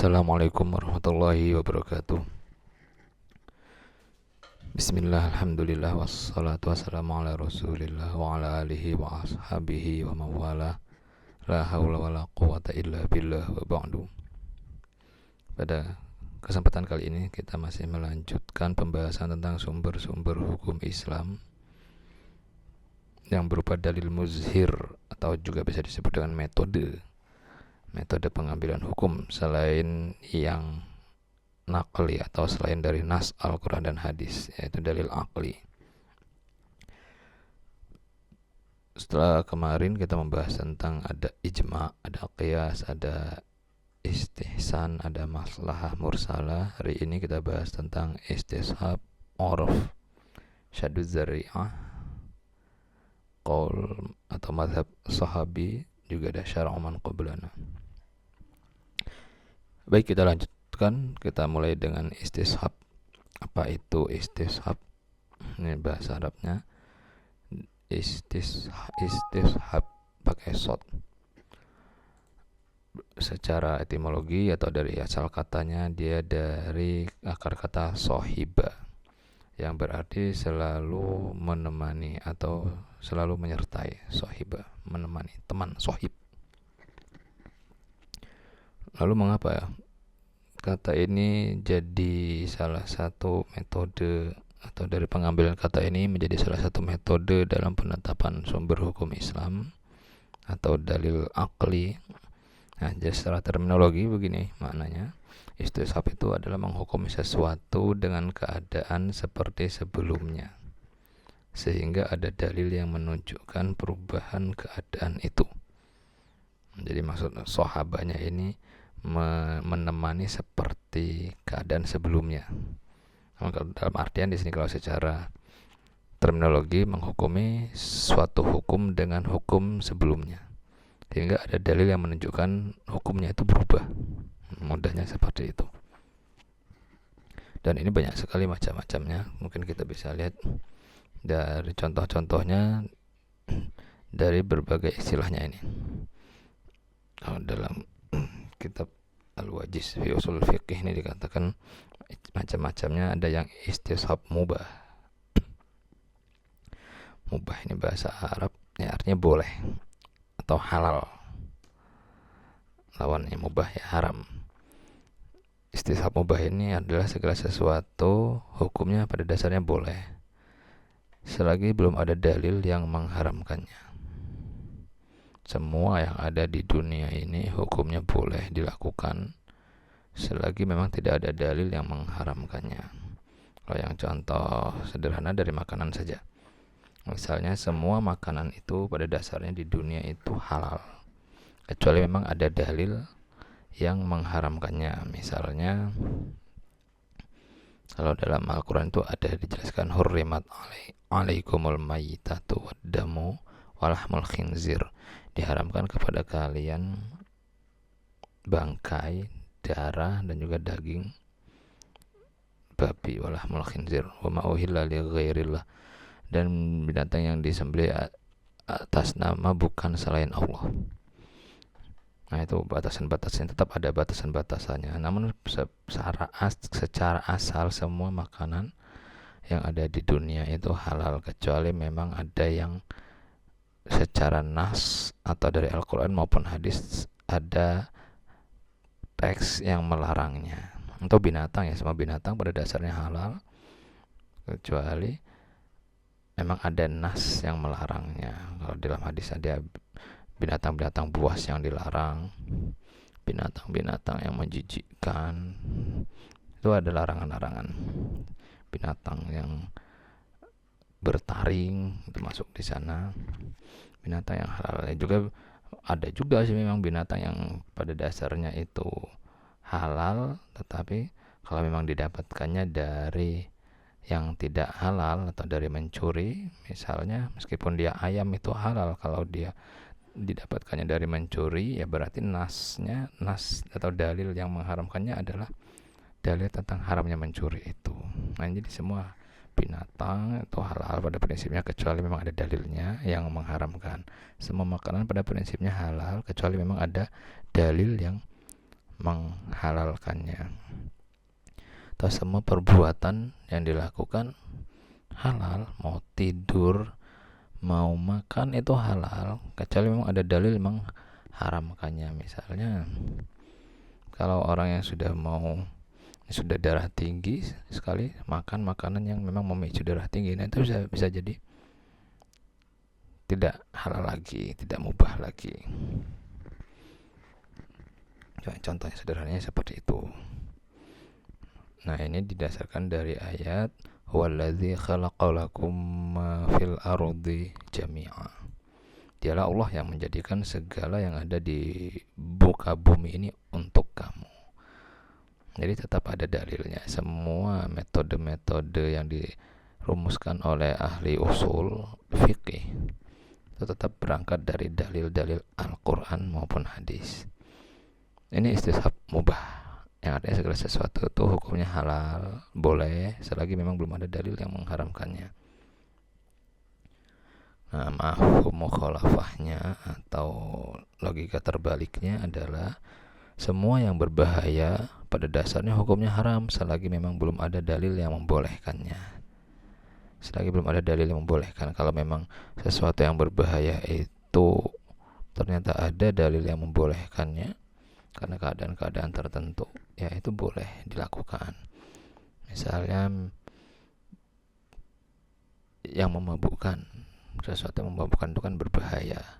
Assalamualaikum warahmatullahi wabarakatuh. Bismillah, alhamdulillah, wassalatu wassalamu ala rasulillah wa ala alihi wa ashabihi wa mawala. La hawla wa la quwata illa billah wa ba'du. Pada kesempatan kali ini kita masih melanjutkan pembahasan tentang sumber-sumber hukum Islam yang berupa dalil muzhir atau juga bisa disebut dengan metode pengambilan hukum selain yang naqli atau selain dari nas Al-Quran dan hadis, yaitu dalil aqli. Setelah kemarin kita membahas tentang ada ijma, ada qiyas, ada istihsan, ada maslahah mursalah. Hari ini kita bahas tentang istishab, urf, syaduz zari'ah, qaul atau mazhab sahabi, juga ada syara'u man qablana. Baik, kita lanjutkan. Kita mulai dengan istishab. Apa itu istishab? Ini bahasa Arabnya. Istishab pakai shad. Secara etimologi atau dari asal katanya, dia dari akar kata sohiba, yang berarti selalu menemani atau selalu menyertai. Sohiba, menemani, teman, sohib. Lalu mengapa kata ini jadi salah satu metode, atau dari pengambilan kata ini menjadi salah satu metode dalam penetapan sumber hukum Islam atau dalil aqli? Nah, jadi secara terminologi begini maknanya. Istishab itu adalah menghukumi sesuatu dengan keadaan seperti sebelumnya, sehingga ada dalil yang menunjukkan perubahan keadaan itu. Jadi maksud sahabatnya ini menemani seperti keadaan sebelumnya. Dalam artian di sini kalau secara terminologi menghukumi suatu hukum dengan hukum sebelumnya, sehingga ada dalil yang menunjukkan hukumnya itu berubah. Mudahnya seperti itu. Dan ini banyak sekali macam-macamnya. Mungkin kita bisa lihat dari contoh-contohnya dari berbagai istilahnya ini. Dalam kitab Al-Wajiz fi Ushul Fiqh ini dikatakan macam-macamnya. Ada yang istishab mubah. Mubah ini bahasa Arab, ya artinya boleh atau halal. Lawannya mubah ya haram. Istishab mubah ini adalah segala sesuatu hukumnya pada dasarnya boleh, selagi belum ada dalil yang mengharamkannya. Semua yang ada di dunia ini hukumnya boleh dilakukan selagi memang tidak ada dalil yang mengharamkannya. Kalau yang contoh sederhana dari makanan saja, misalnya semua makanan itu pada dasarnya di dunia itu halal, kecuali memang ada dalil yang mengharamkannya. Misalnya kalau dalam Al-Quran itu ada dijelaskan hurrimat alaikumul mayyitatu waddamu walahmul khinzir, diharamkan kepada kalian bangkai, darah, dan juga daging babi, walahmul khinzir wa ma uhilla li ghairillah, dan binatang yang disembelih atas nama bukan selain Allah. Nah, itu batasan-batasan, tetap ada batasan-batasannya. Namun secara asal semua makanan yang ada di dunia itu halal, kecuali memang ada yang secara nas atau dari Al-Quran maupun hadis ada teks yang melarangnya. Untuk binatang, ya semua binatang pada dasarnya halal, kecuali memang ada nas yang melarangnya. Kalau dalam hadis ada binatang-binatang buas yang dilarang, binatang-binatang yang menjijikkan, itu ada larangan-larangan. Binatang yang bertaring itu masuk di sana. Binatang yang halal juga ada juga sih memang binatang yang pada dasarnya itu halal, tetapi kalau memang didapatkannya dari yang tidak halal atau dari mencuri, misalnya meskipun dia ayam itu halal, kalau dia didapatkannya dari mencuri, ya berarti nas atau dalil yang mengharamkannya adalah dalil tentang haramnya mencuri itu. Nah, jadi semua binatang itu halal pada prinsipnya, kecuali memang ada dalilnya yang mengharamkan. Semua makanan pada prinsipnya halal, kecuali memang ada dalil yang menghalalkannya. Atau semua perbuatan yang dilakukan halal, mau tidur, mau makan itu halal, kecuali memang ada dalil mengharamkannya. Misalnya kalau orang yang sudah darah tinggi sekali makan makanan yang memang memicu darah tinggi, nah itu bisa jadi tidak halal lagi, tidak mubah lagi. Contohnya sederhananya seperti itu. Nah, ini didasarkan dari ayat wallazi khalaqalakum ma fil ardi jami'a. Dialah Allah yang menjadikan segala yang ada di muka bumi ini untuk kamu. Jadi tetap ada dalilnya. Semua metode-metode yang dirumuskan oleh ahli usul fikih itu tetap berangkat dari dalil-dalil Al-Quran maupun hadis. Ini istishab mubah, yang artinya segala sesuatu itu hukumnya halal, boleh, selagi memang belum ada dalil yang mengharamkannya. Nah, mafhum mukhalafahnya atau logika terbaliknya adalah semua yang berbahaya pada dasarnya hukumnya haram selagi memang belum ada dalil yang membolehkannya. Selagi belum ada dalil yang membolehkan. Kalau memang sesuatu yang berbahaya itu ternyata ada dalil yang membolehkannya karena keadaan-keadaan tertentu, ya itu boleh dilakukan. Misalnya yang memabukkan, sesuatu yang memabukkan itu kan berbahaya.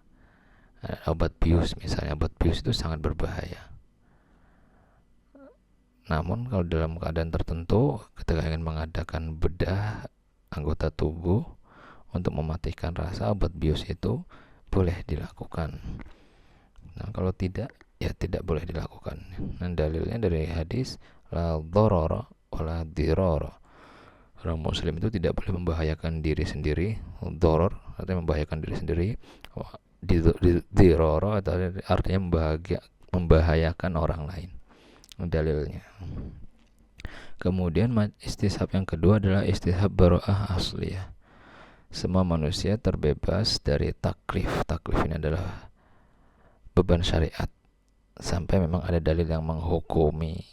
Obat bius misalnya, obat bius itu sangat berbahaya. Namun kalau dalam keadaan tertentu, ketika ingin mengadakan bedah anggota tubuh untuk mematikan rasa, obat bius itu boleh dilakukan. Nah, kalau tidak, ya tidak boleh dilakukan. Dan dalilnya dari hadis la dharara wala dirara. Orang muslim itu tidak boleh membahayakan diri sendiri. Dharar artinya membahayakan diri sendiri. Dirara artinya membahayakan orang lain. Dalilnya. Kemudian istishab yang kedua adalah istishab bara'ah asliyah. Semua manusia terbebas dari taklif. Taklif ini adalah beban syariat sampai memang ada dalil yang menghukuminya.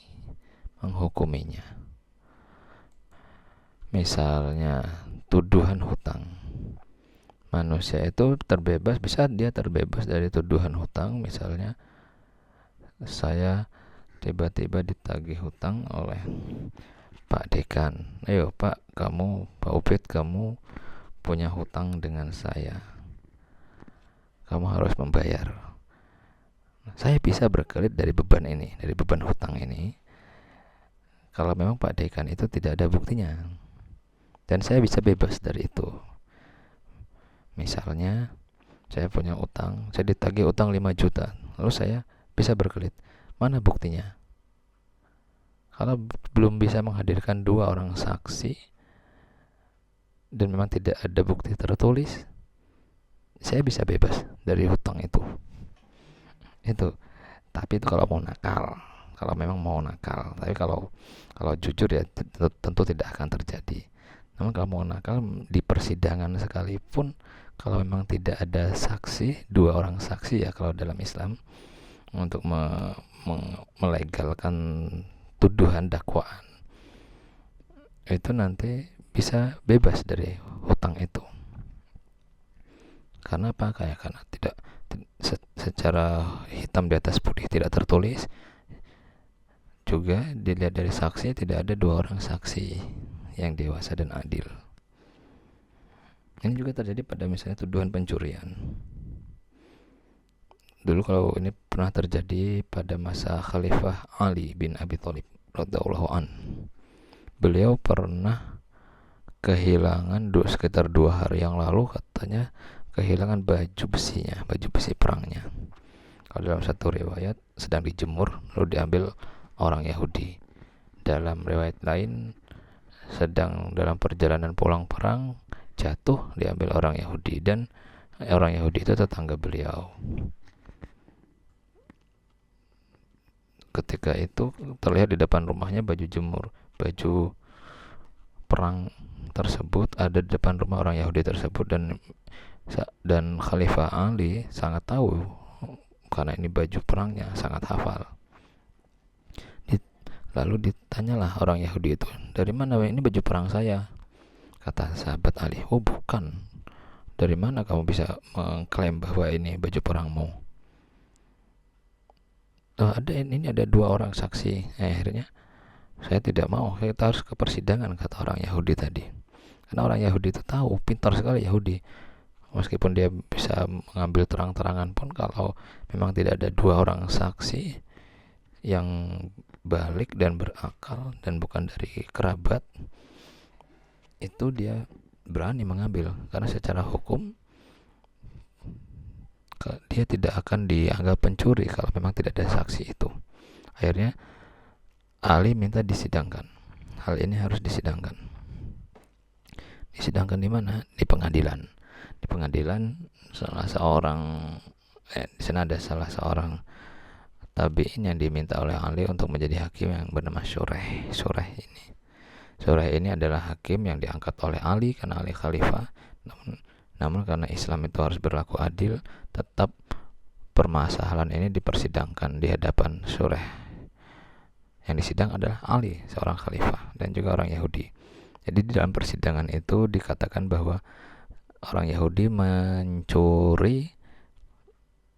Misalnya tuduhan hutang. Manusia itu terbebas, bisa dia terbebas dari tuduhan hutang. Misalnya saya tiba-tiba ditagih hutang oleh Pak Dekan. Ayo Pak, Pak Ubed, kamu punya hutang dengan saya. Kamu harus membayar. Saya bisa berkelit dari beban ini, dari beban hutang ini, kalau memang Pak Dekan itu tidak ada buktinya. Dan saya bisa bebas dari itu. Misalnya saya punya utang, saya ditagih utang 5 juta, lalu saya bisa berkelit. Mana buktinya? Kalau belum bisa menghadirkan 2 orang saksi dan memang tidak ada bukti tertulis, saya bisa bebas dari hutang itu. Tapi itu kalau mau nakal, kalau memang mau nakal. Tapi kalau jujur ya tentu tidak akan terjadi. Namun kalau mau nakal di persidangan sekalipun, kalau memang tidak ada saksi, 2 orang saksi ya kalau dalam Islam, untuk melegalkan tuduhan dakwaan, itu nanti bisa bebas dari hutang itu. Karena apa? Karena tidak secara hitam di atas putih, tidak tertulis. Juga dilihat dari saksi, tidak ada 2 orang saksi yang dewasa dan adil. Ini juga terjadi pada misalnya tuduhan pencurian. Dulu kalau ini pernah terjadi pada masa Khalifah Ali bin Abi Thalib radhiyallahu an. Beliau pernah kehilangan sekitar 2 hari yang lalu, katanya kehilangan baju besi perangnya. Kalau dalam satu riwayat sedang dijemur lalu diambil orang Yahudi. Dalam riwayat lain sedang dalam perjalanan pulang perang, jatuh, diambil orang Yahudi, dan orang Yahudi itu tetangga beliau. Ketika itu terlihat di depan rumahnya baju perang tersebut ada di depan rumah orang Yahudi tersebut, dan Khalifah Ali sangat tahu karena ini baju perangnya, sangat hafal. Lalu ditanyalah orang Yahudi itu, dari mana ini baju perang saya? Kata sahabat Ali, oh bukan. Dari mana kamu bisa mengklaim bahwa ini baju perangmu? Oh, ada 2 orang saksi. Akhirnya saya tidak mau, kita harus ke persidangan, kata orang Yahudi tadi. Karena orang Yahudi itu tahu, pintar sekali Yahudi. Meskipun dia bisa mengambil terang-terangan pun, kalau memang tidak ada 2 orang saksi yang balik dan berakal dan bukan dari kerabat, itu dia berani mengambil. Karena secara hukum dia tidak akan dianggap pencuri kalau memang tidak ada saksi itu. Akhirnya Ali minta disidangkan. Hal ini harus disidangkan. Disidangkan di mana? Di pengadilan. Di pengadilan di sana ada salah seorang tabi'in yang diminta oleh Ali untuk menjadi hakim yang bernama Shuraih. Shuraih ini adalah hakim yang diangkat oleh Ali karena Ali khalifah. Namun karena Islam itu harus berlaku adil, tetap permasalahan ini dipersidangkan di hadapan Shuraih. Yang disidang adalah Ali, seorang khalifah dan juga orang Yahudi. Jadi di dalam persidangan itu dikatakan bahwa orang Yahudi mencuri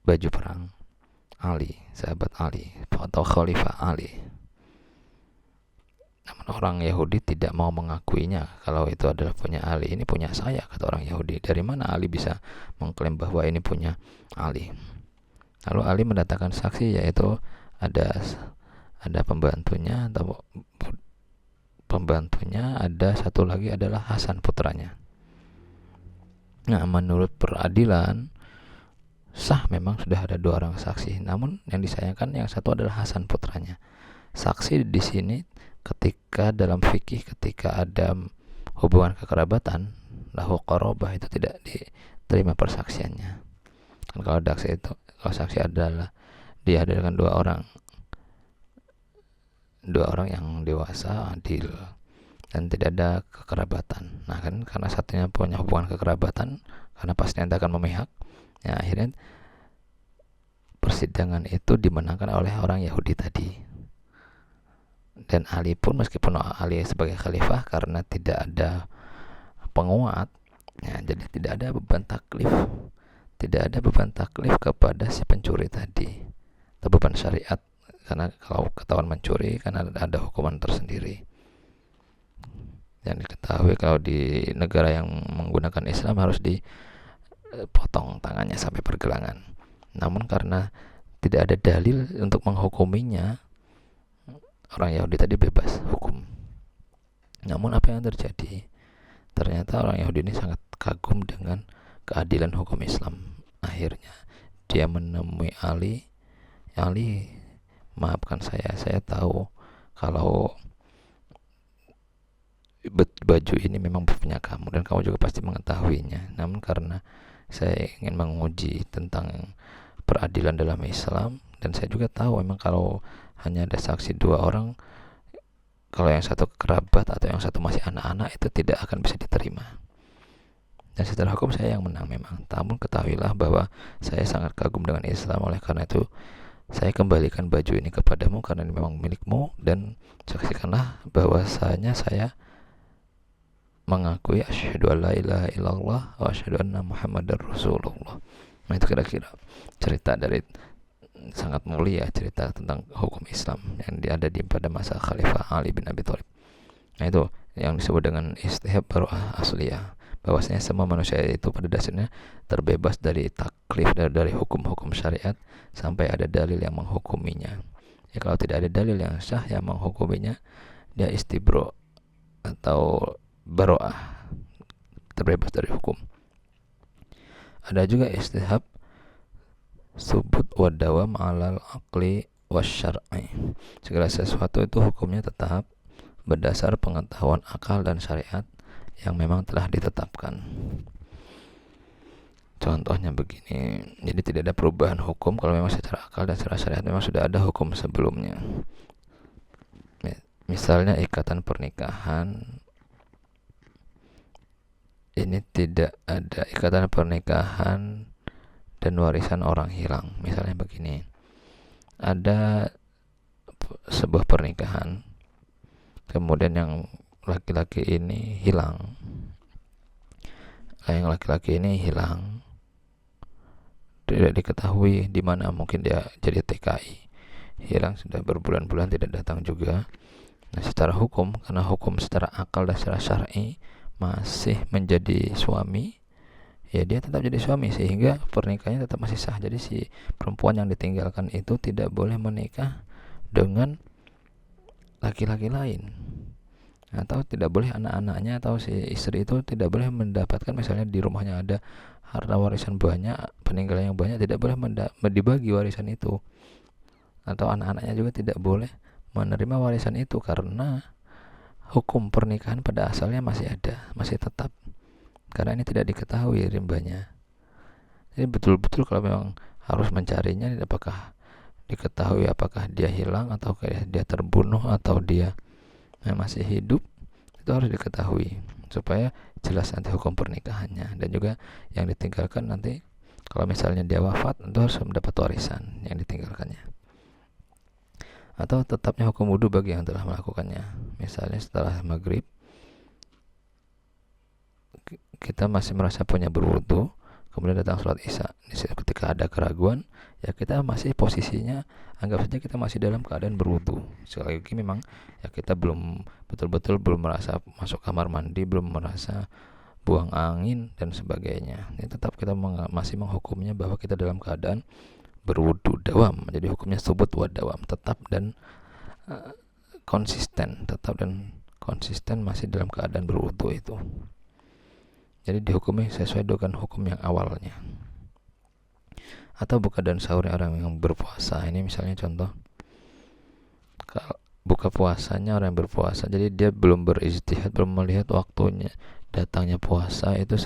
baju perang Ali, sahabat Ali, atau khalifah Ali. Namun orang Yahudi tidak mau mengakuinya kalau itu adalah punya Ali. Ini punya saya, kata orang Yahudi. Dari mana Ali bisa mengklaim bahwa ini punya Ali? Lalu Ali mendatangkan saksi, yaitu ada pembantunya, atau pembantunya, ada satu lagi adalah Hasan putranya. Nah, menurut peradilan sah, memang sudah ada 2 orang saksi. Namun yang disayangkan yang satu adalah Hasan putranya. Saksi di sini ketika dalam fikih, ketika ada hubungan kekerabatan, lahu qarabah, itu tidak diterima persaksiannya. Dan kalau saksi adalah dihadirkan 2 orang yang dewasa, adil, dan tidak ada kekerabatan. Nah kan, karena satunya punya hubungan kekerabatan, karena pasti nanti akan memihak. Ya, akhirnya persidangan itu dimenangkan oleh orang Yahudi tadi. Dan Ali pun, meskipun Ali sebagai khalifah, karena tidak ada penguat, ya, jadi tidak ada beban taklif kepada si pencuri tadi, atau beban syariat. Karena kalau ketahuan mencuri kan ada hukuman tersendiri. Dan diketahui kalau di negara yang menggunakan Islam harus dipotong tangannya sampai pergelangan. Namun karena tidak ada dalil untuk menghukuminya, orang Yahudi tadi bebas hukum. Namun apa yang terjadi? Ternyata orang Yahudi ini sangat kagum dengan keadilan hukum Islam. Akhirnya dia menemui Ali, maafkan saya tahu kalau baju ini memang punya kamu dan kamu juga pasti mengetahuinya. Namun karena saya ingin menguji tentang peradilan dalam Islam, dan saya juga tahu memang kalau hanya ada saksi 2 orang, kalau yang satu kerabat atau yang satu masih anak-anak, itu tidak akan bisa diterima. Dan secara hukum saya yang menang memang. Namun ketahuilah bahwa saya sangat kagum dengan Islam, oleh karena itu saya kembalikan baju ini kepadamu karena ini memang milikmu, dan saksikanlah bahwasanya saya mengakui asyhadu alla ilaha illallah wa asyhadu anna muhammadar rasulullah. Nah, itu kira-kira cerita dari sangat mulia, cerita tentang hukum Islam yang ada pada masa Khalifah Ali bin Abi Thalib. Nah, itu yang disebut dengan istihab baro'ah asliyah, bahwasanya semua manusia itu pada dasarnya terbebas dari taklif, dari hukum-hukum syariat sampai ada dalil yang menghukuminya. Ya, kalau tidak ada dalil yang sah yang menghukuminya, dia istibro atau baro'ah, terbebas dari hukum. Ada juga istihab subut wa dawam alal aqli wasyar'i. Segala sesuatu itu hukumnya tetap berdasar pengetahuan akal dan syariat yang memang telah ditetapkan. Contohnya begini, jadi tidak ada perubahan hukum kalau memang secara akal dan secara syariat memang sudah ada hukum sebelumnya. Misalnya ikatan pernikahan, ini tidak ada ikatan pernikahan dan warisan orang hilang. Misalnya begini, ada sebuah pernikahan kemudian yang laki-laki ini hilang. Yang laki-laki ini hilang, tidak diketahui di mana, mungkin dia jadi TKI, hilang sudah berbulan-bulan tidak datang juga. Nah, secara hukum, karena hukum secara akal dan secara syar'i masih menjadi suami, ya dia tetap jadi suami, sehingga pernikahannya tetap masih sah. Jadi si perempuan yang ditinggalkan itu tidak boleh menikah dengan laki-laki lain, atau tidak boleh anak-anaknya atau si istri itu tidak boleh mendapatkan, misalnya di rumahnya ada harta warisan banyak, peninggalan yang banyak, tidak boleh dibagi warisan itu, atau anak-anaknya juga tidak boleh menerima warisan itu, karena hukum pernikahan pada asalnya masih ada, masih tetap, karena ini tidak diketahui rimbanya. Jadi betul-betul kalau memang harus mencarinya, apakah diketahui apakah dia hilang atau dia terbunuh atau dia masih hidup, itu harus diketahui supaya jelas nanti hukum pernikahannya. Dan juga yang ditinggalkan nanti kalau misalnya dia wafat, itu harus mendapat warisan yang ditinggalkannya. Atau tetapnya hukum wudu bagi yang telah melakukannya. Misalnya setelah maghrib kita masih merasa punya berwudu, kemudian datang sholat isya, ketika ada keraguan, ya kita masih posisinya, anggap saja kita masih dalam keadaan berwudu. Sekali lagi memang ya kita belum betul-betul belum merasa masuk kamar mandi, belum merasa buang angin dan sebagainya. Ini tetap kita masih menghukumnya bahwa kita dalam keadaan berwudu dawam. Jadi hukumnya subut wa dawam, tetap dan konsisten, masih dalam keadaan berwudu itu. Jadi dihukumi sesuai dengan hukum yang awalnya. Atau buka dan sahurnya orang yang berpuasa. Ini misalnya contoh, buka puasanya orang yang berpuasa, jadi dia belum berijtihad, belum melihat waktunya datangnya puasa itu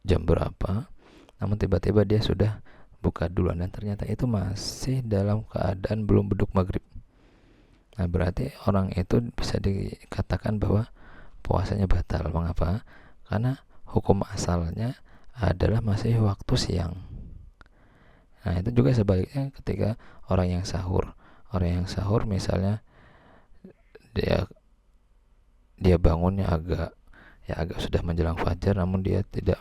jam berapa, namun tiba-tiba dia sudah buka duluan dan ternyata itu masih dalam keadaan belum beduk maghrib. Nah, berarti orang itu bisa dikatakan bahwa puasanya batal. Mengapa? Karena hukum asalnya adalah masih waktu siang. Nah, itu juga sebaliknya ketika orang yang sahur misalnya dia bangunnya agak sudah menjelang fajar, namun dia tidak,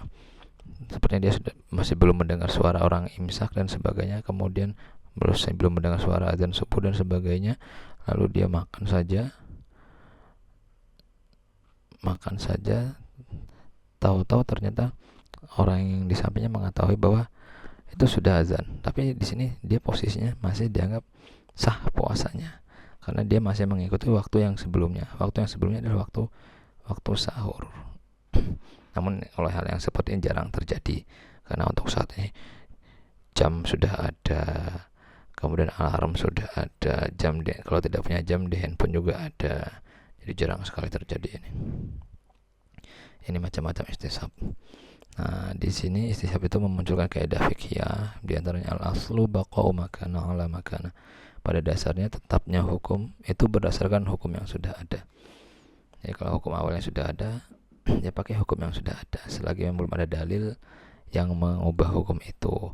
sepertinya dia masih belum mendengar suara orang imsak dan sebagainya, kemudian belum mendengar suara azan subuh dan sebagainya, lalu dia makan saja, tahu-tahu ternyata orang yang di sampingnya mengetahui bahwa itu sudah azan, tapi di sini dia posisinya masih dianggap sah puasanya karena dia masih mengikuti waktu yang sebelumnya. Waktu yang sebelumnya adalah waktu sahur. Namun oleh hal yang seperti ini jarang terjadi, karena untuk saat ini jam sudah ada, kemudian alarm sudah ada, kalau tidak punya jam di handphone juga ada, jadi jarang sekali terjadi ini macam-macam istishab. Nah, di sini istishab itu memunculkan kaidah fikih, di antaranya al-aslu baqa'u makana ala makana. Pada dasarnya tetapnya hukum itu berdasarkan hukum yang sudah ada. Jadi kalau hukum awalnya sudah ada, ya pakai hukum yang sudah ada selagi belum ada dalil yang mengubah hukum itu.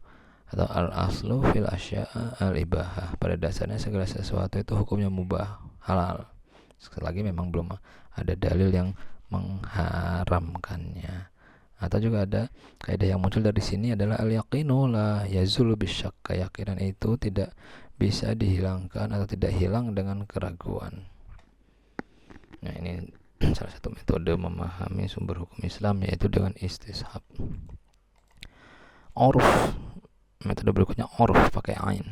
Atau al-aslu fil asya'a al-ibahah. Pada dasarnya segala sesuatu itu hukumnya mubah, halal, selagi memang belum ada dalil yang mengharamkannya. Atau juga ada kaidah yang muncul dari sini adalah al-yaqinu la yazulu bisyak. Keyakinan itu tidak bisa dihilangkan atau tidak hilang dengan keraguan. Nah, ini salah satu metode memahami sumber hukum Islam, yaitu dengan istishab. Uruf, metode berikutnya uruf pakai ain.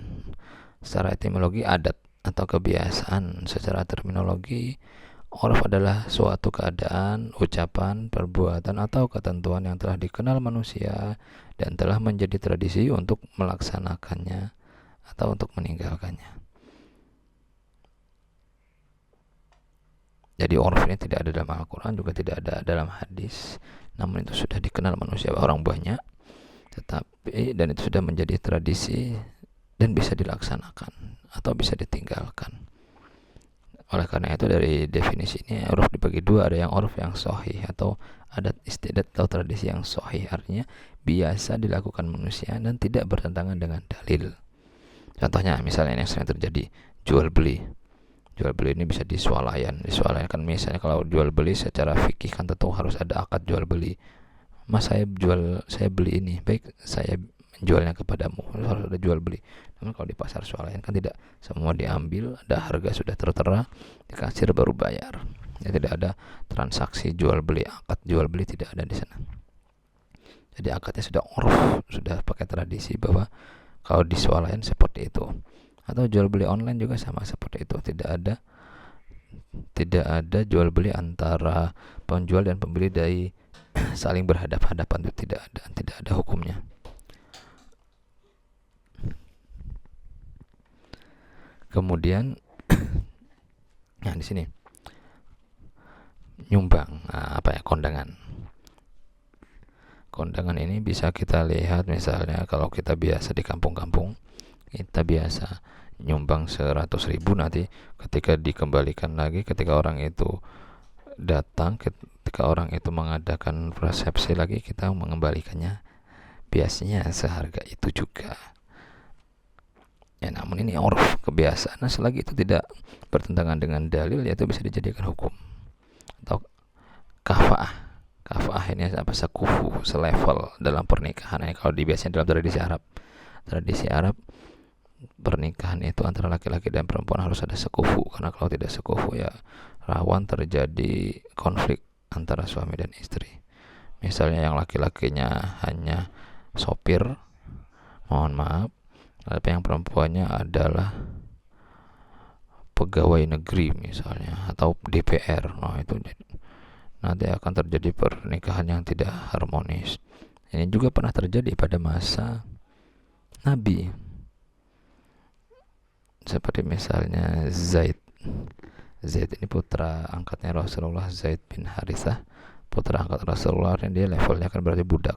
Secara etimologi adat atau kebiasaan. Secara terminologi, uruf adalah suatu keadaan, ucapan, perbuatan atau ketentuan yang telah dikenal manusia dan telah menjadi tradisi untuk melaksanakannya atau untuk meninggalkannya. Jadi uruf ini tidak ada dalam Al-Quran, juga tidak ada dalam hadis, namun itu sudah dikenal manusia orang banyak, dan itu sudah menjadi tradisi dan bisa dilaksanakan atau bisa ditinggalkan. Oleh karena itu dari definisi ini uruf dibagi dua, ada yang uruf yang sahih atau adat istiadat atau tradisi yang sahih, artinya biasa dilakukan manusia dan tidak bertentangan dengan dalil. Contohnya misalnya yang sering terjadi, jual beli Jual beli ini bisa diswalayan kan, misalnya kalau jual beli secara fikih kan tentu harus ada akad jual beli. Mas, saya beli ini, baik, saya menjualnya kepadamu, harus ada jual beli. Namun kalau di pasar swalayan kan tidak, semua diambil, ada harga sudah tertera, di kasir baru bayar. Ya, tidak ada transaksi jual beli, akad jual beli tidak ada di sana. Jadi akadnya sudah uruf, sudah pakai tradisi bahwa kalau di swalayan seperti itu. Atau jual beli online juga sama seperti itu, tidak ada jual beli antara penjual dan pembeli dari saling berhadap-hadapan, itu tidak ada hukumnya. Kemudian nah di sini nyumbang, kondangan ini bisa kita lihat, misalnya kalau kita biasa di kampung-kampung, kita biasa nyumbang 100.000, nanti ketika dikembalikan lagi, ketika orang itu datang, ketika orang itu mengadakan resepsi lagi, kita mengembalikannya biasanya seharga itu juga. Ya, namun ini uruf, kebiasaan. Nah, selagi itu tidak bertentangan dengan dalil, ya itu bisa dijadikan hukum. Atau kafa'ah ini apa, sekufu, selevel dalam pernikahan. Nah, kalau biasanya dalam tradisi Arab pernikahan itu antara laki-laki dan perempuan harus ada sekufu, karena kalau tidak sekufu ya rawan terjadi konflik antara suami dan istri. Misalnya yang laki-lakinya hanya sopir, mohon maaf, tapi yang perempuannya adalah pegawai negeri misalnya, atau DPR. Nah, itu nanti akan terjadi pernikahan yang tidak harmonis. Ini juga pernah terjadi pada masa Nabi, seperti misalnya Zaid ini putra angkatnya Rasulullah, Zaid bin Harithah, putra angkat Rasulullah, dan dia levelnya kan berarti budak,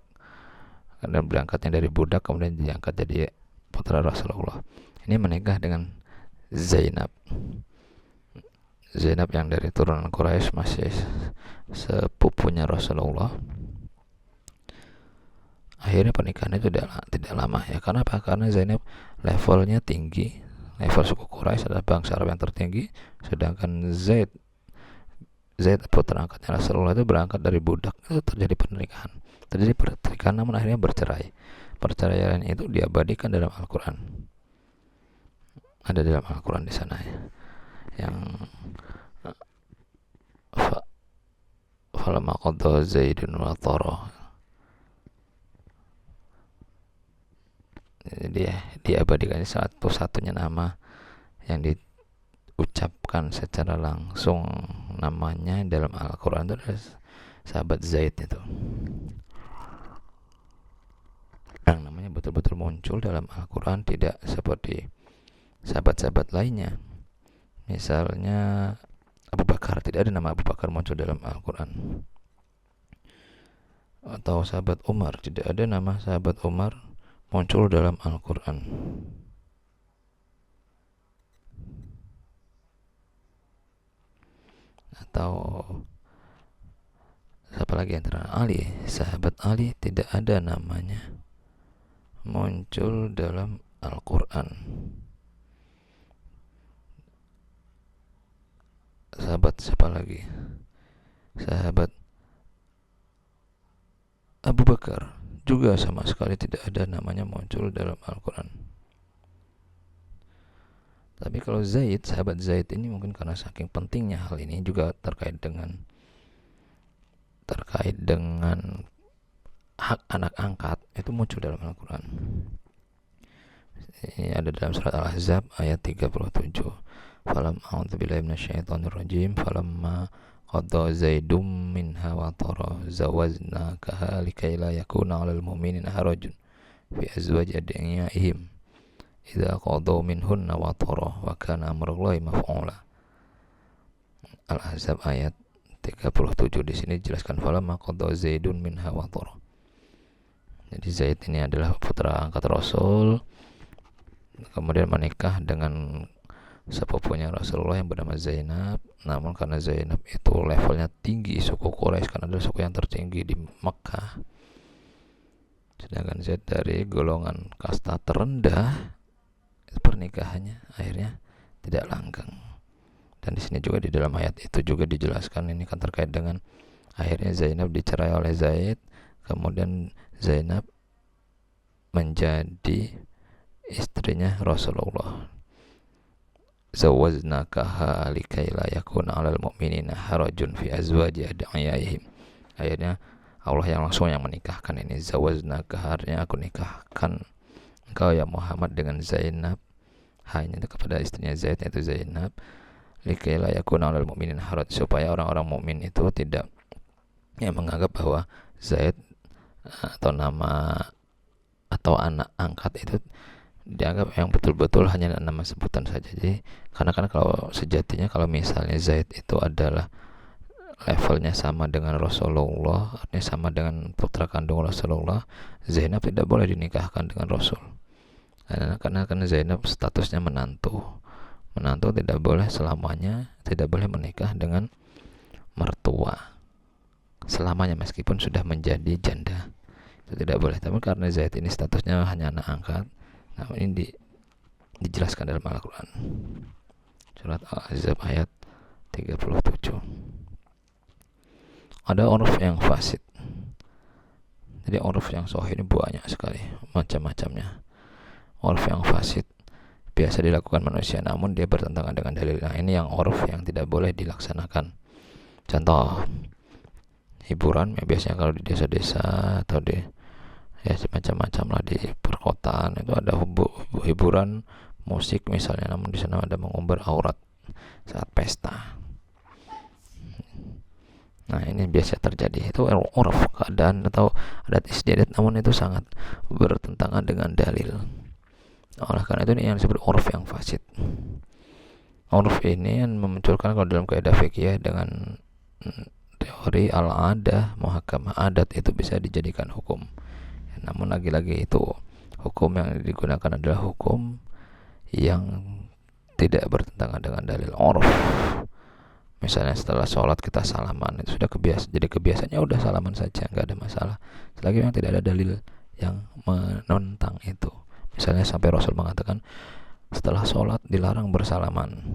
karena berangkatnya dari budak kemudian diangkat jadi putra Rasulullah. Ini menikah dengan Zainab yang dari turunan Quraisy, masih sepupunya Rasulullah. Akhirnya pernikahannya itu tidak lama ya. Karena apa? Karena Zainab levelnya tinggi, level suku Quraisy adalah bangsa Arab yang tertinggi, sedangkan Zaid putra angkatnya Rasulullah itu berangkat dari budak. Itu terjadi pernikahan, namun akhirnya bercerai. Perceraian itu diabadikan dalam Al-Quran, ada dalam Al-Quran di sana ya, yang falamma qadha Zaidun wa tara. Jadi diabadikan satu-satunya nama yang diucapkan secara langsung namanya dalam Al-Quran itu adalah sahabat Zaid itu, yang namanya betul-betul muncul dalam Al-Quran, tidak seperti sahabat-sahabat lainnya. Misalnya Abu Bakar, tidak ada nama Abu Bakar muncul dalam Al-Quran. Atau sahabat Umar, tidak ada nama sahabat Umar muncul dalam Al-Quran. Atau siapa lagi antara Ali, sahabat Ali tidak ada namanya muncul dalam Al-Quran. Sahabat siapa lagi? Sahabat Abu Bakar juga sama sekali tidak ada namanya muncul dalam Al-Quran. Tapi kalau Zaid, sahabat Zaid ini mungkin karena saking pentingnya hal ini, juga terkait dengan hak anak angkat, itu muncul dalam Al-Quran. Ini ada dalam surat Al-Ahzab ayat 37. Falam a'udzubillahi minasyaitonir rajim, falamma qadha Zaidum minha wa tara zawaznakaha likai la yakuna 'alal mu'minina harajun fi azwaji ad'iyaihim idza qadaw minhunna wa tara wa kana amrullahi maf'ula. Al-Ahzab ayat 37. Di sini dijelaskan falamma qadha Zaidun minha wa tara. Jadi Zaid ini adalah putra angkat Rasul, kemudian menikah dengan sepupunya Rasulullah yang bernama Zainab. Namun karena Zainab itu levelnya tinggi, suku Quraisy, karena adalah suku yang tertinggi di Mekah, sedangkan Zaid dari golongan kasta terendah, pernikahannya akhirnya tidak langgeng. Dan di sini juga di dalam ayat itu juga dijelaskan, ini kan terkait dengan akhirnya Zainab dicerai oleh Zaid, kemudian Zainab menjadi istrinya Rasulullah. Zawajnakaha likai la yakuna 'alal mu'minina harajun fi azwaji adiyaihim. Akhirnya Allah yang langsung yang menikahkan ini. Zawajnakaha, artinya aku nikahkan engkau ya Muhammad dengan Zainab, hanya kepada istrinya Zaid yaitu Zainab, likai la yakuna 'alal mu'minina haraj, supaya orang-orang mukmin itu tidak yang menganggap bahwa Zaid atau nama atau anak angkat itu dianggap yang betul-betul hanya nama sebutan saja. Jadi karena kan kalau sejatinya kalau misalnya Zaid itu adalah levelnya sama dengan Rasulullah, artinya sama dengan putra kandung Rasulullah, Zainab tidak boleh dinikahkan dengan Rasul. Karena Zainab statusnya menantu. Menantu tidak boleh selamanya, tidak boleh menikah dengan mertua selamanya meskipun sudah menjadi janda. Itu tidak boleh. Tapi karena Zaid ini statusnya hanya anak angkat, nah ini dijelaskan dalam Al-Quran. Surat Al-Ahzab ayat 37. Ada uruf yang fasid. Jadi uruf yang sahih ini banyak sekali macam-macamnya. Uruf yang fasid biasa dilakukan manusia namun dia bertentangan dengan dalil. Nah ini yang uruf yang tidak boleh dilaksanakan. Contoh hiburan ya, biasanya kalau di desa-desa atau di ya semacam-macam lah di perkotaan itu ada hiburan musik misalnya, namun di sana ada mengumbar aurat saat pesta. Nah ini biasa terjadi, itu uruf keadaan atau adat istiadat, namun itu sangat bertentangan dengan dalil. Oleh karena itu ini yang disebut uruf yang fasid. Uruf ini yang memunculkan kalau dalam kaidah fikih dengan teori al-adah muhakamah, adat itu bisa dijadikan hukum. Namun lagi-lagi itu hukum yang digunakan adalah hukum yang tidak bertentangan dengan dalil. Uruf misalnya setelah sholat kita salaman, itu sudah jadi kebiasaannya udah salaman saja, nggak ada masalah selagi memang tidak ada dalil yang menentang itu. Misalnya sampai Rasul mengatakan setelah sholat dilarang bersalaman,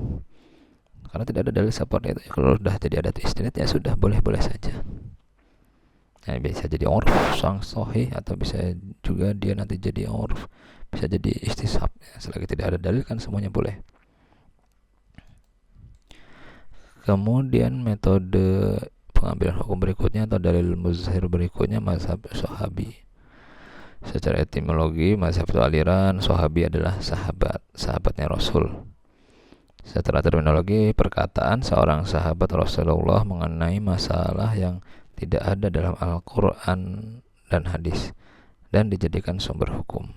karena tidak ada dalil seperti itu. Kalau sudah jadi adat istiadat ya sudah boleh-boleh saja. Nah, bisa jadi uruf sang sahih atau bisa juga dia nanti jadi uruf, bisa jadi istisab. Selagi tidak ada dalil kan semuanya boleh. Kemudian metode pengambilan hukum berikutnya atau dalil muzhir berikutnya mazhab sahabi. Secara etimologi mazhab itu aliran, sahabi adalah sahabatnya Rasul. Secara terminologi perkataan seorang sahabat Rasulullah mengenai masalah yang tidak ada dalam Al-Quran dan hadis dan dijadikan sumber hukum.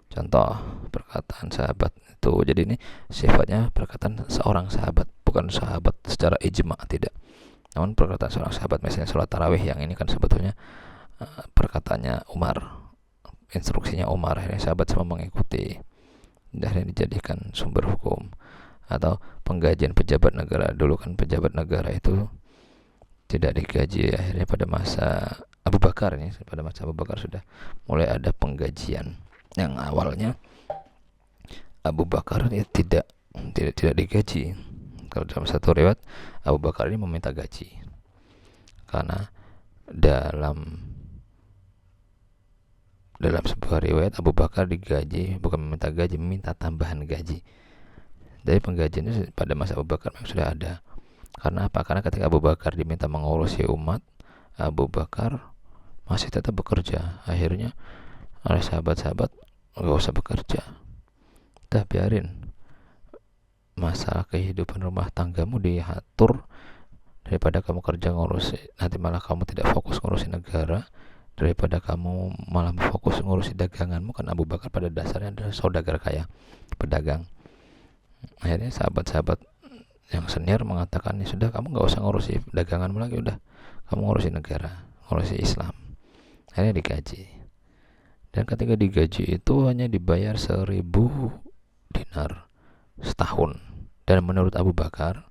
Contoh perkataan sahabat itu, jadi ini sifatnya perkataan seorang sahabat, bukan sahabat secara ijma, tidak. Namun perkataan seorang sahabat, misalnya sholat tarawih, yang ini kan sebetulnya perkataannya Umar, instruksinya Umar, ini sahabat semua mengikuti dan dijadikan sumber hukum. Atau penggajian pejabat negara, dulu kan pejabat negara itu tidak digaji, akhirnya pada masa Abu Bakar ini, pada masa Abu Bakar sudah mulai ada penggajian. Yang awalnya Abu Bakar ya tidak digaji. Kalau dalam satu riwayat Abu Bakar ini meminta gaji karena dalam sebuah riwayat Abu Bakar digaji bukan meminta gaji, meminta tambahan gaji. Jadi penggajian itu pada masa Abu Bakar memang sudah ada. Karena apa? Karena ketika Abu Bakar diminta mengurusi umat, Abu Bakar masih tetap bekerja. Akhirnya oleh sahabat-sahabat, gak usah bekerja, udah biarin masalah kehidupan rumah tanggamu diatur, daripada kamu kerja ngurusi, nanti malah kamu tidak fokus ngurusi negara, daripada kamu malah fokus ngurusi daganganmu. Kan Abu Bakar pada dasarnya adalah saudagar kaya, pedagang. Akhirnya sahabat-sahabat yang senior mengatakan, ya sudah kamu gak usah ngurusi daganganmu lagi, udah kamu ngurusi negara, ngurusi Islam. Akhirnya digaji, dan ketika digaji itu hanya dibayar 1.000 dinar setahun. Dan menurut Abu Bakar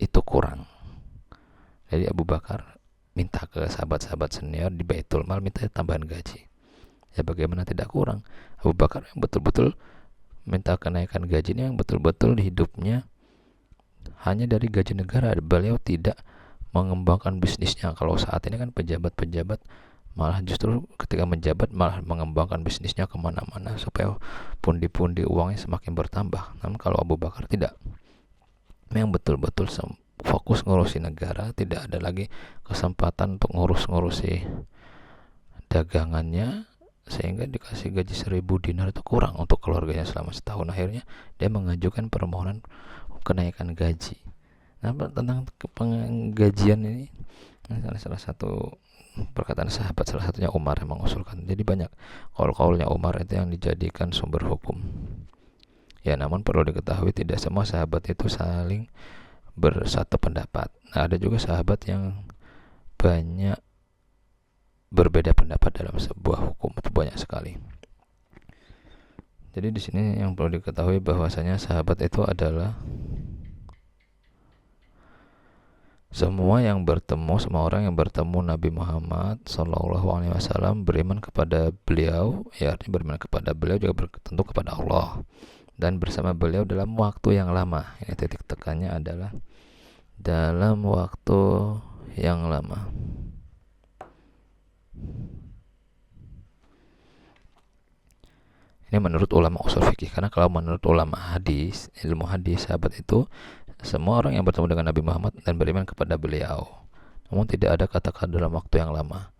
itu kurang. Jadi Abu Bakar minta ke sahabat-sahabat senior di Baitul Mal, minta tambahan gaji. Ya bagaimana tidak kurang? Abu Bakar yang betul-betul minta kenaikan gaji ini yang betul-betul hidupnya hanya dari gaji negara. Beliau tidak mengembangkan bisnisnya. Kalau saat ini kan pejabat-pejabat malah justru ketika menjabat malah mengembangkan bisnisnya kemana-mana supaya pundi-pundi uangnya semakin bertambah. Namun kalau Abu Bakar tidak, memang betul-betul fokus ngurusi negara, tidak ada lagi kesempatan untuk ngurusi dagangannya, sehingga dikasih gaji 1.000 dinar itu kurang untuk keluarganya selama setahun. Akhirnya dia mengajukan permohonan kenaikan gaji. Nah, tentang penggajian ini salah satu perkataan sahabat, salah satunya Umar yang mengusulkan. Jadi banyak kaul-kaulnya Umar itu yang dijadikan sumber hukum. Ya, namun perlu diketahui tidak semua sahabat itu saling bersatu pendapat. Nah, ada juga sahabat yang banyak berbeda pendapat dalam sebuah hukum, itu banyak sekali. Jadi di sini yang perlu diketahui bahwasanya sahabat itu adalah semua orang yang bertemu Nabi Muhammad SAW, beriman kepada beliau, ya artinya beriman kepada beliau juga tentu kepada Allah, dan bersama beliau dalam waktu yang lama. Ini titik tekannya adalah dalam waktu yang lama. Ini menurut ulama usul fikih, karena kalau menurut ulama hadis, ilmu hadis, sahabat itu semua orang yang bertemu dengan Nabi Muhammad dan beriman kepada beliau, namun tidak ada kata-kata dalam waktu yang lama.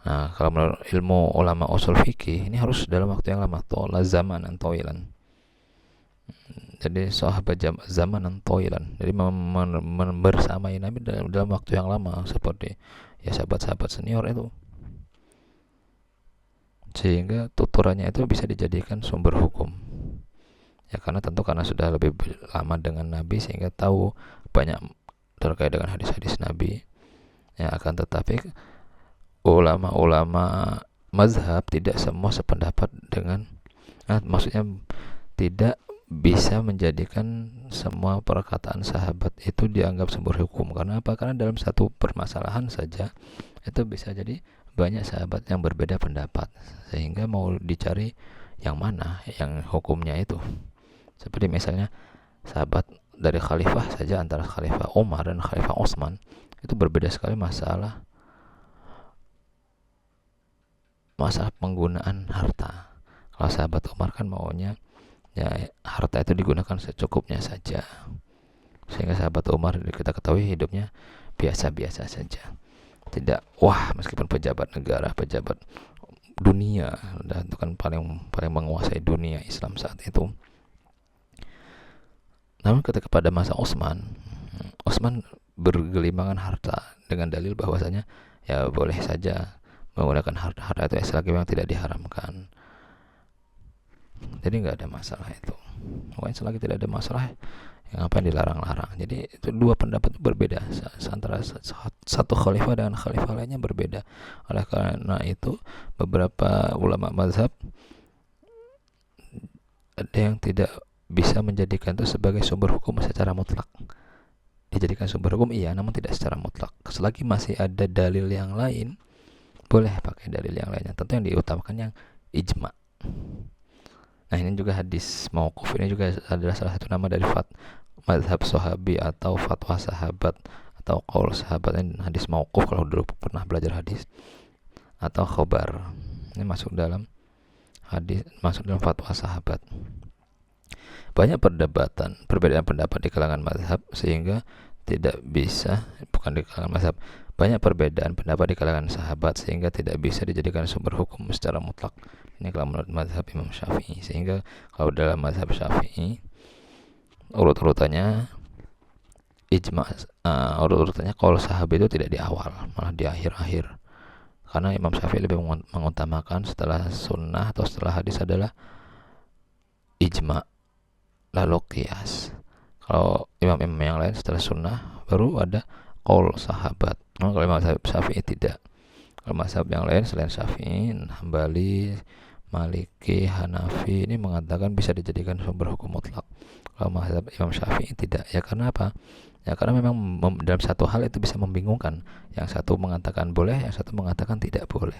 Nah, kalau menurut ilmu ulama usul fikih, ini harus dalam waktu yang lama, tola zamanan toilan. Jadi sahabat zamanan toilan, jadi bersamai Nabi dalam waktu yang lama, seperti ya sahabat-sahabat senior itu, sehingga tuturannya itu bisa dijadikan sumber hukum. Ya karena sudah lebih lama dengan Nabi, sehingga tahu banyak terkait dengan hadis-hadis Nabi. Ya, akan tetapi ulama-ulama mazhab tidak semua sependapat dengan, maksudnya tidak bisa menjadikan semua perkataan sahabat itu dianggap sumber hukum. Karena apa? Karena dalam satu permasalahan saja itu bisa jadi banyak sahabat yang berbeda pendapat, sehingga mau dicari yang mana yang hukumnya itu. Seperti misalnya sahabat dari khalifah saja, antara khalifah Umar dan khalifah Utsman itu berbeda sekali masalah penggunaan harta. Kalau sahabat Umar kan maunya ya harta itu digunakan secukupnya saja, sehingga sahabat Umar kita ketahui hidupnya biasa-biasa saja, tidak wah meskipun pejabat negara, pejabat dunia, dan itu kan paling menguasai dunia Islam saat itu. Namun ketika pada masa Utsman bergelimbangan harta dengan dalil bahwasanya ya boleh saja menggunakan harta itu selagi memang tidak diharamkan. Jadi nggak ada masalah itu. Pokoknya selagi tidak ada masalah, yang apa yang dilarang-larang. Jadi itu dua pendapat berbeda antara satu khalifah dengan khalifah lainnya berbeda. Oleh karena itu beberapa ulama mazhab ada yang tidak bisa menjadikan itu sebagai sumber hukum secara mutlak. Dijadikan sumber hukum iya, namun tidak secara mutlak. Selagi masih ada dalil yang lain, boleh pakai dalil yang lainnya. Tentu yang diutamakan yang ijma. Nah, ini juga hadis mauquf, ini juga adalah salah satu nama dari mazhab sahabi atau fatwa sahabat atau qaul sahabat. Ini hadis mauquf kalau dulu pernah belajar hadis, atau khobar. Ini masuk dalam fatwa sahabat. Banyak perbedaan pendapat di kalangan mazhab, sehingga tidak bisa, bukan di kalangan mazhab, banyak perbedaan pendapat di kalangan sahabat sehingga tidak bisa dijadikan sumber hukum secara mutlak. Ini kalau menurut mazhab Imam Syafi'i. Sehingga kalau dalam mazhab Syafi'i urut-urutannya ijma, urut-urutannya kalau sahabat itu tidak di awal, malah di akhir-akhir. Karena Imam Syafi'i lebih mengutamakan setelah sunnah atau setelah hadis adalah ijma, lalu qiyas. Kalau imam-imam yang lain setelah sunnah baru ada qaul sahabat. Kalau Imam Syafi'i tidak. Kalau mazhab yang lain selain Syafi'i, Hambali, Maliki, Hanafi ini mengatakan bisa dijadikan sumber hukum mutlak. Kalau mazhab Imam Syafi'i tidak. Ya karena apa? Ya karena memang dalam satu hal itu bisa membingungkan. Yang satu mengatakan boleh, yang satu mengatakan tidak boleh.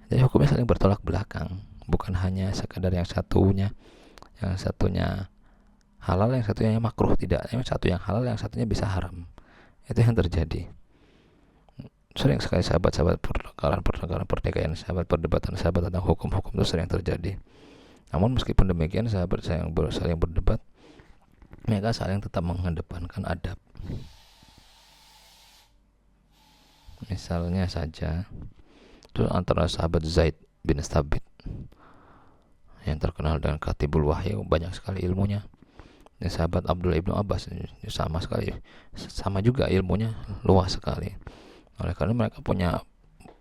Jadi hukumnya saling bertolak belakang. Bukan hanya sekadar yang satunya yang satunya halal, yang satunya makruh, tidak, yang satu yang halal, yang satunya bisa haram. Itu yang terjadi. Sering sekali sahabat-sahabat pertengkaran pertikaian sahabat, perdebatan sahabat tentang hukum-hukum itu sering terjadi. Namun meskipun demikian, sahabat saling berdebat, mereka saling tetap mengedepankan adab. Misalnya saja itu antara sahabat Zaid bin Thabit yang terkenal dengan Katibul Wahyu, banyak sekali ilmunya. Dan sahabat Abdullah ibnu Abbas sama juga ilmunya luas sekali. Oleh karena mereka punya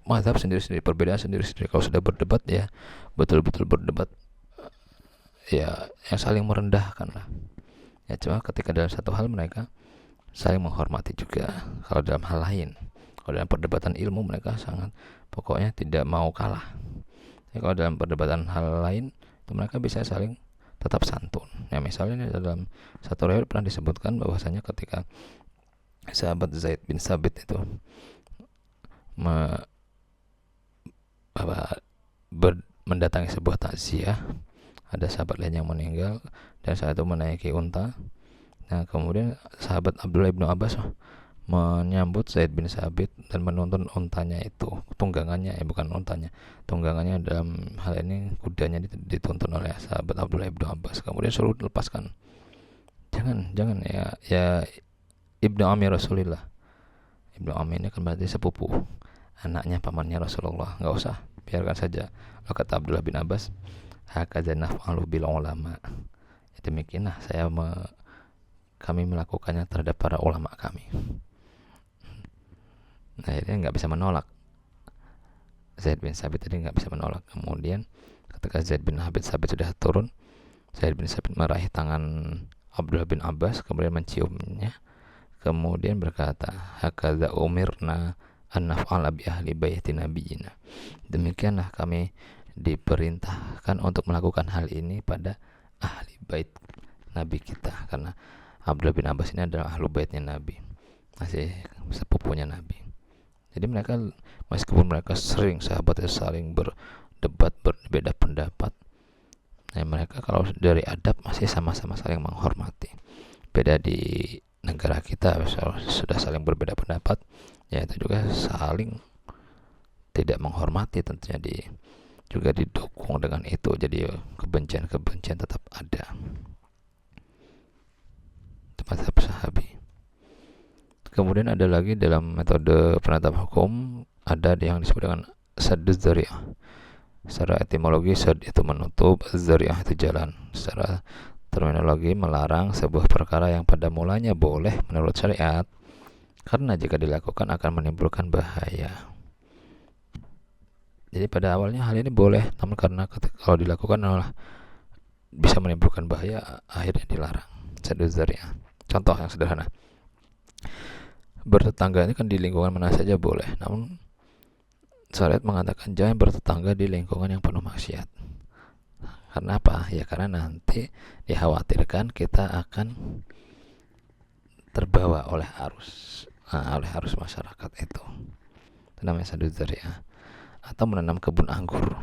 mazhab sendiri-sendiri, perbedaan sendiri-sendiri. Kalau sudah berdebat ya betul-betul berdebat ya yang saling merendahkan lah. Ya cuma ketika dalam satu hal mereka saling menghormati juga. Kalau dalam hal lain, kalau dalam perdebatan ilmu mereka sangat pokoknya tidak mau kalah. Ya, kalau dalam perdebatan hal lain itu mereka bisa saling tetap santun. Ya misalnya dalam satu riwayat pernah disebutkan bahwasanya ketika sahabat Zaid bin Thabit itu mendatangi sebuah takziah, ada sahabat lain yang meninggal dan saat itu menaiki unta. Nah kemudian sahabat Abdullah ibnu Abbas menyambut Zaid bin Thabit dan menuntun untanya itu, tunggangannya bukan untanya, tunggangannya dalam hal ini kudanya dituntun oleh sahabat Abdullah ibnu Abbas. Kemudian suruh lepaskan, jangan ya ibnu Amir Rasulillah. Ibnu Amir ini kan berarti sepupu, anaknya pamannya Rasulullah, nggak usah, biarkan saja. Kata Abdullah bin Abbas, hakadza naf'alu bil ulama. Demikianlah kami melakukannya terhadap para ulama kami. Nah, akhirnya nggak bisa menolak. Zaid bin Thabit tadi nggak bisa menolak. Kemudian ketika Zaid bin Thabit sudah turun, Zaid bin Thabit meraih tangan Abdullah bin Abbas, kemudian menciumnya, kemudian berkata, hakadza umirna an naf'ala bi ahli baiti nabiyina. Demikianlah kami diperintahkan untuk melakukan hal ini pada ahli bait Nabi kita, karena Abdullah bin Abbas ini adalah ahli baitnya Nabi, masih sepupunya Nabi. Jadi mereka, meskipun mereka sering sahabatnya saling berdebat, berbeda pendapat, mereka kalau dari adab masih sama-sama saling menghormati. Beda di negara kita, sudah saling berbeda pendapat, ya itu juga saling tidak menghormati, tentunya juga didukung dengan itu. Jadi kebencian tetap ada. Itu mazhab sahabi. Kemudian ada lagi dalam metode penetapan hukum, ada yang disebut dengan sadduz dzari'ah. Secara etimologi, sad itu menutup, dzari'ah itu jalan. Secara terminologi, melarang sebuah perkara yang pada mulanya boleh menurut syariat, karena jika dilakukan akan menimbulkan bahaya. Jadi pada awalnya hal ini boleh, namun karena kalau dilakukan adalah bisa menimbulkan bahaya, akhirnya dilarang. Sadduz dzari'ah. Contoh yang sederhana, bertetangga ini kan di lingkungan mana saja boleh, namun syariat mengatakan jangan bertetangga di lingkungan yang penuh maksiat. Karena apa? Ya karena nanti dikhawatirkan kita akan terbawa oleh arus masyarakat itu. Itu namanya sadduz dzari'ah. Atau menanam kebun anggur.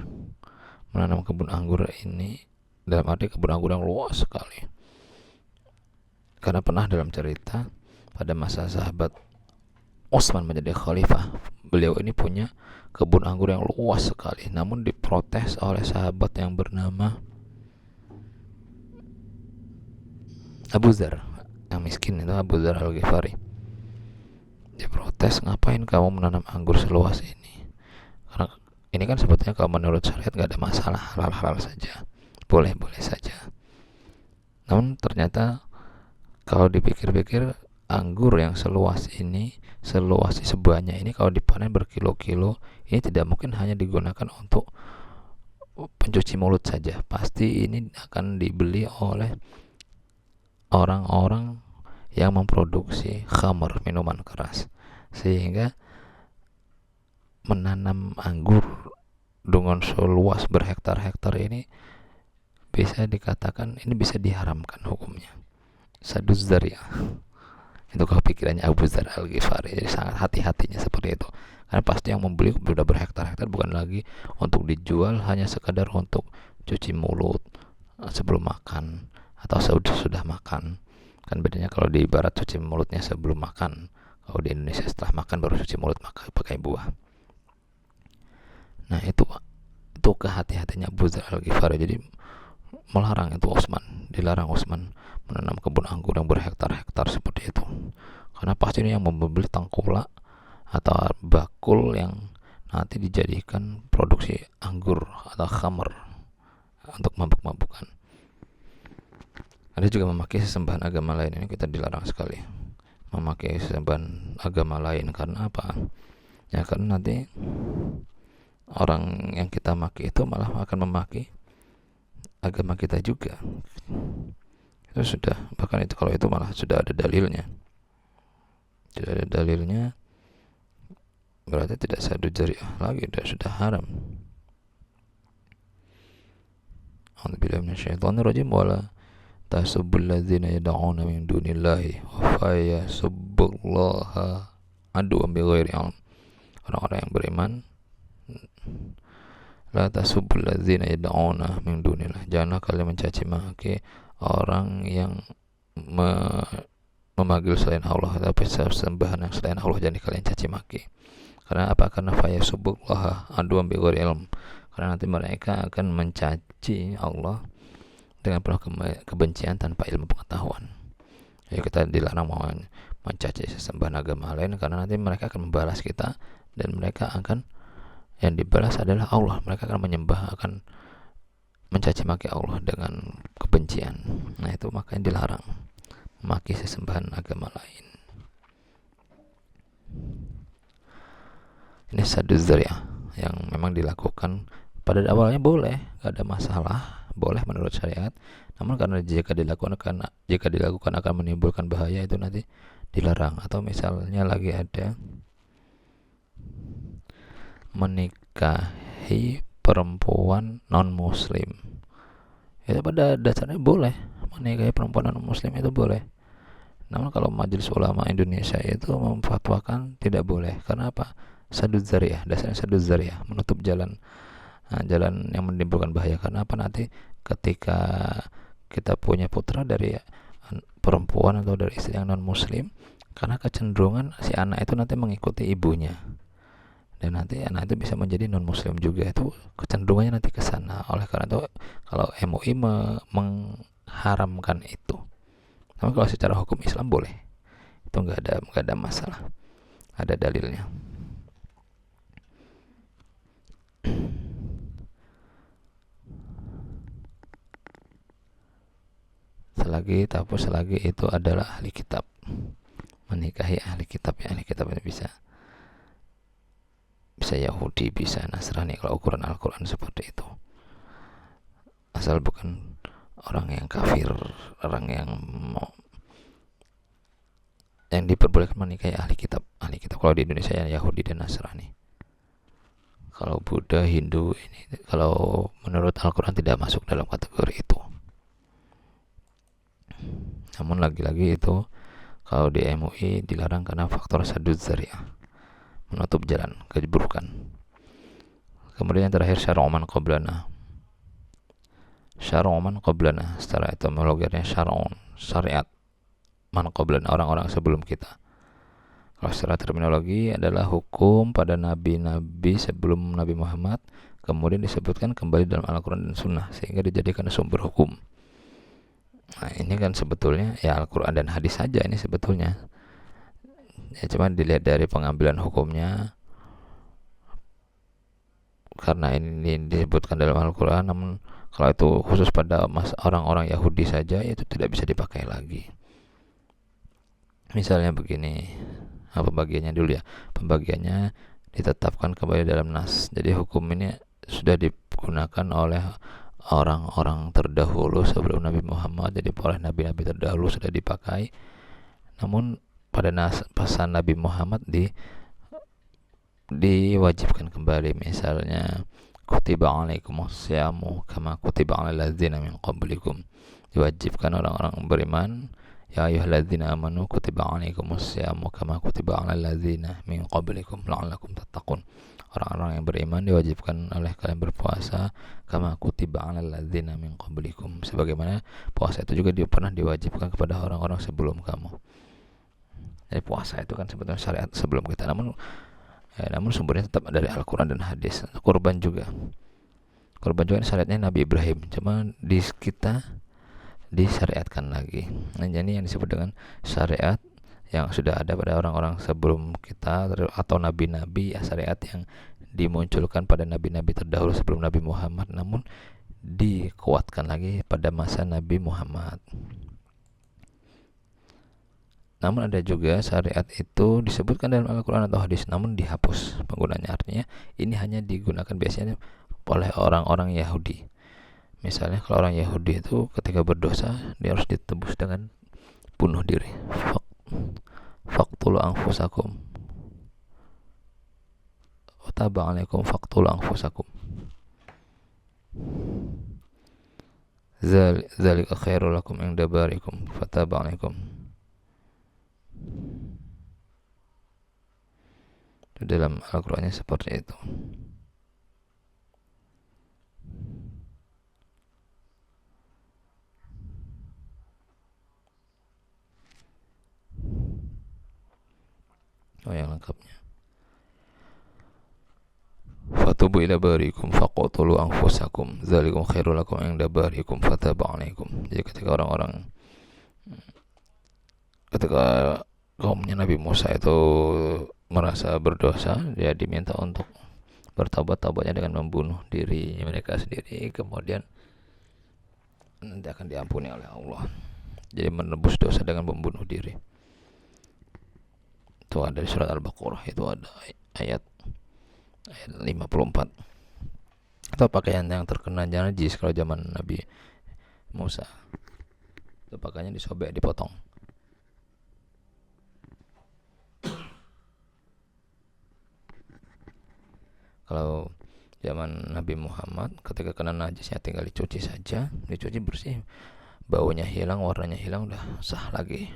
Menanam kebun anggur ini dalam arti kebun anggur yang luas sekali. Karena pernah dalam cerita pada masa sahabat Utsman menjadi khalifah, beliau ini punya kebun anggur yang luas sekali, namun diprotes oleh sahabat yang bernama Abu Dzar, yang miskin itu, Abu Dzar Al-Ghifari. Diprotes, ngapain kamu menanam anggur seluas ini? Karena ini kan sebetulnya kalau menurut syariat nggak ada masalah, halal-halal saja, boleh-boleh saja. Namun ternyata kalau dipikir-pikir, anggur yang seluas sebanyak ini kalau dipanen berkilo-kilo, ini tidak mungkin hanya digunakan untuk pencuci mulut saja. Pasti ini akan dibeli oleh orang-orang yang memproduksi khamr, minuman keras, sehingga menanam anggur dengan seluas berhektar-hektar ini bisa dikatakan ini bisa diharamkan hukumnya. Sadduz dzari'ah. Itu kepikirannya Abu Dzar Al-Ghifari. Jadi sangat hati-hatinya seperti itu, karena pasti yang membeli sudah berhektar-hektar, bukan lagi untuk dijual hanya sekadar untuk cuci mulut sebelum makan atau sudah makan. Kan bedanya kalau di barat cuci mulutnya sebelum makan, kalau di Indonesia setelah makan baru cuci mulut pakai buah. Nah itu kehati-hatinya Abu Dzar Al-Ghifari. Jadi melarang itu dilarang Utsman menanam kebun anggur yang berhektar-hektar seperti itu, karena pasti ini yang membeli tengkulak atau bakul yang nanti dijadikan produksi anggur atau khamr untuk mabuk-mabukan. Ada juga memakai sesembahan agama lain. Ini kita dilarang sekali memakai sesembahan agama lain. Karena apa? Ya karena nanti orang yang kita maki itu malah akan memaki agama kita juga. Itu sudah, bahkan itu kalau itu malah sudah ada dalilnya. Berarti tidak sadu jariah lagi, sudah haram. A'udzubillahi minasyaitonirrajim. Wala tasubbul ladzina yad'una min dunillahi wa yasubbullaha aduwwan bighairi ilm. Orang-orang yang beriman, la tasubbul ladzina yad'una min dunillah, janganlah kalian mencaci maki orang yang memanggil selain Allah, tapi sembahan yang selain Allah jangan kalian caci maki. Karena apa? Karena fayasubbullaha aduwwan bighairi ilm, karena nanti mereka akan mencaci Allah dengan penuh kebencian tanpa ilmu pengetahuan. Jadi kita dilarang mencaci sesembahan agama lain, karena nanti mereka akan membalas kita, dan mereka akan, yang dibalas adalah Allah. Mereka akan akan mencaci maki Allah dengan kebencian. Nah itu makanya dilarang memaki sesembahan agama lain. Ini saddu dzari'ah yang memang dilakukan pada awalnya boleh, gak ada masalah, boleh menurut syariat. Namun karena jika dilakukan akan menimbulkan bahaya, itu nanti dilarang. Atau misalnya lagi ada menikahi perempuan non muslim, itu pada dasarnya boleh. Menikahi perempuan non muslim itu boleh. Namun kalau Majelis Ulama Indonesia itu memfatwakan tidak boleh. Karena apa? Saddu dzari'ah, dasarnya saddu dzari'ah, menutup jalan yang menimbulkan bahaya. Karena apa? Nanti ketika kita punya putra dari perempuan atau dari istri yang non muslim, karena kecenderungan si anak itu nanti mengikuti ibunya, dan nanti anak itu bisa menjadi non muslim juga. Itu kecenderungannya nanti ke sana. Oleh karena itu kalau MUI mengharamkan itu. Tapi kalau secara hukum Islam boleh, itu nggak ada masalah, ada dalilnya. Selagi itu adalah ahli kitab, menikahi ahli kitab. Ya, ahli kitab ini bisa Yahudi, bisa Nasrani kalau ukuran Al-Quran seperti itu. Asal bukan orang yang kafir, orang yang diperbolehkan menikahi ahli kitab. Kalau di Indonesia ya Yahudi dan Nasrani. Kalau Buddha, Hindu ini, kalau menurut Al-Quran tidak masuk dalam kategori itu. Namun lagi-lagi itu kalau di MUI dilarang karena faktor saddu dzari'ah, menutup jalan keburukan. Kemudian yang terakhir syar'u man qablana. Syar'u man qablana secara etimologinya syariat man qablana, orang-orang sebelum kita. Kalau secara terminologi adalah hukum pada nabi-nabi sebelum Nabi Muhammad, kemudian disebutkan kembali dalam Al-Quran dan Sunnah sehingga dijadikan sumber hukum. Nah ini kan sebetulnya ya Al-Quran dan hadis saja ini sebetulnya. Ya cuma dilihat dari pengambilan hukumnya, karena ini disebutkan dalam Al-Quran. Namun kalau itu khusus pada orang-orang Yahudi saja, itu tidak bisa dipakai lagi. Misalnya begini, pembagiannya dulu ya. Pembagiannya ditetapkan kembali dalam nas. Jadi hukum ini sudah digunakan oleh orang-orang terdahulu sebelum Nabi Muhammad. Jadi oleh nabi-nabi terdahulu sudah dipakai. Namun pada pesan Nabi Muhammad diwajibkan kembali. Misalnya kutiba alaikumus syamu kama kutiba alal ladzina min qablikum, diwajibkan orang-orang beriman, ya ayyuhalladzina amanu kutiba alaikumus syamu kama kutiba alal ladzina min qablikum la'allakum tattaqun. orang-orang yang beriman diwajibkan oleh kalian berpuasa kama kutiba 'alal ladzina min qablikum, sebagaimana puasa itu juga pernah diwajibkan kepada orang-orang sebelum kamu. Jadi puasa itu kan sebetulnya syariat sebelum kita, namun sumbernya tetap dari Al-Quran dan hadis. Kurban juga ini syariatnya Nabi Ibrahim, cuma di kita disyariatkan lagi. Nah, jadi yang disebut dengan syariat yang sudah ada pada orang-orang sebelum kita atau nabi-nabi, ya syariat yang dimunculkan pada nabi-nabi terdahulu sebelum Nabi Muhammad, namun dikuatkan lagi pada masa Nabi Muhammad. Namun ada juga syariat itu disebutkan dalam Al-Quran atau hadis namun dihapus penggunanya, artinya ini hanya digunakan biasanya oleh orang-orang Yahudi. Misalnya kalau orang Yahudi itu ketika berdosa dia harus ditebus dengan bunuh diri. Faqtulu anfusakum wa taba 'alaikum faqtulu anfusakum zalika khairul lakum inda barikum fataba 'alaikum. Itu dalam Al-Qur'annya seperti itu. Oh, yang lengkapnya. Fatubu ila barikum faqtulu anfusakum dzalikum khairul lakum inda barikum fataba 'alaikum. Jadi ketika kaumnya Nabi Musa itu merasa berdosa, dia diminta untuk bertaubat-taubatnya dengan membunuh diri mereka sendiri, kemudian nanti akan diampuni oleh Allah. Jadi menebus dosa dengan membunuh diri. Itu ada di surat Al-Baqarah, itu ada ayat 54. Atau pakaian yang terkena najis kalau zaman Nabi Musa, itu pakaiannya disobek, dipotong. Kalau zaman Nabi Muhammad ketika kena najisnya tinggal dicuci saja, dicuci bersih, baunya hilang, warnanya hilang, udah sah lagi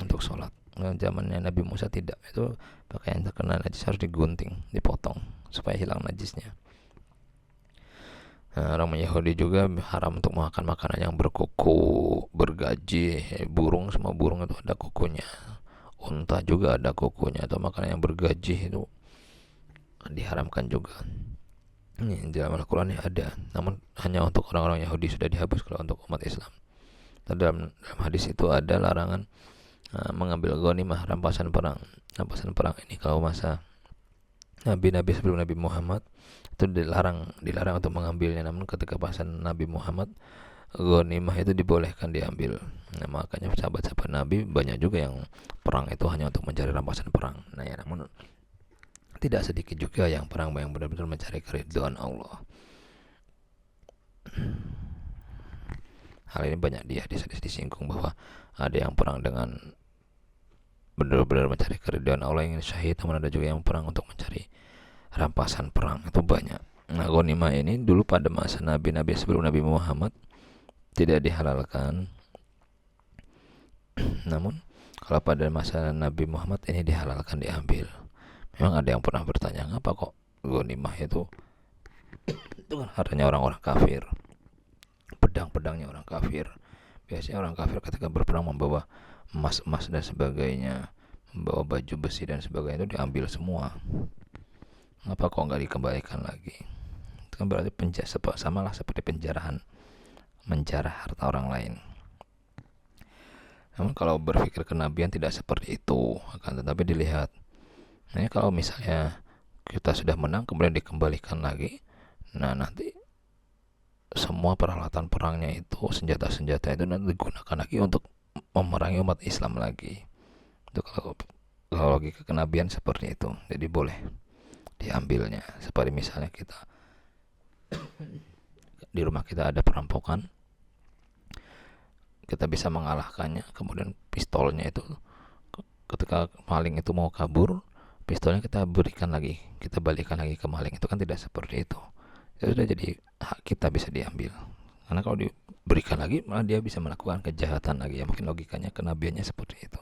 untuk sholat. Nah, zamannya Nabi Musa tidak, itu pakaian terkena najis harus digunting, dipotong supaya hilang najisnya. Nah, orang Yahudi juga haram untuk makan makanan yang berkuku, bergaji, burung, semua burung itu ada kukunya, unta juga ada kukunya, atau makanan yang bergaji itu diharamkan juga. Ini dalam Al-Quran ada, namun hanya untuk orang-orang Yahudi, sudah dihapus kalau untuk umat Islam. Dalam hadis itu ada larangan mengambil ghanimah, rampasan perang ini kalau masa nabi-nabi sebelum Nabi Muhammad itu dilarang untuk mengambilnya, namun ketika masa Nabi Muhammad ghanimah itu dibolehkan diambil. Nah, makanya sahabat-sahabat Nabi banyak juga yang perang itu hanya untuk mencari rampasan perang. Nah, ya, namun tidak sedikit juga yang perang yang benar-benar mencari keridhaan Allah. Hal ini banyak di hadis-hadis disinggung bahwa ada yang perang dengan benar-benar mencari keridhaan Allah, yang syahid, namun ada juga yang perang untuk mencari rampasan perang, itu banyak. Nah, ghanimah ini dulu pada masa nabi-nabi sebelum Nabi Muhammad tidak dihalalkan, namun kalau pada masa Nabi Muhammad ini dihalalkan, diambil. Memang ada yang pernah bertanya, ngapa kok ghanimah itu kan hartanya orang-orang kafir, pedang-pedangnya orang kafir. Biasanya orang kafir ketika berperang membawa emas-emas dan sebagainya, membawa baju besi dan sebagainya, itu diambil semua. Ngapa kok nggak dikembalikan lagi? Itu kan berarti samalah seperti penjarahan, menjarah harta orang lain. Namun kalau berpikir kenabian tidak seperti itu, akan tetapi dilihat, nah, kalau misalnya kita sudah menang kemudian dikembalikan lagi, nah nanti semua peralatan perangnya itu, senjata-senjata itu nanti digunakan lagi untuk memerangi umat Islam lagi. Itu kalau logika kenabian seperti itu, jadi boleh diambilnya. Seperti misalnya kita di rumah kita ada perampokan, kita bisa mengalahkannya, kemudian pistolnya itu ketika maling itu mau kabur, pistolnya kita berikan lagi, kita balikan lagi ke maling, itu kan tidak seperti itu. Ya sudah, jadi hak kita bisa diambil. Karena kalau diberikan lagi malah dia bisa melakukan kejahatan lagi. Ya mungkin logikanya kenabiannya seperti itu.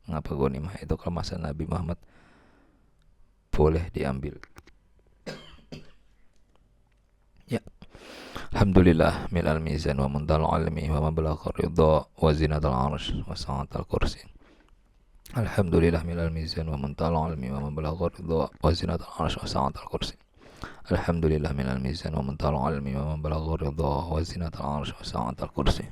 Mengapa ghanimah itu kalau masa Nabi Muhammad boleh diambil? Alhamdulillah milal mizan wa muntal ilmi wa mablagha ridha wa zinatal arsh wa sa'atal kursi. Alhamdulillah milal mizan wa muntal ilmi wa mablagha ridha wa zinatal arsh wa sa'atal kursi. Alhamdulillah milal mizan wa muntal ilmi wa mablagha ridha wa zinatal arsh wa sa'atal kursi.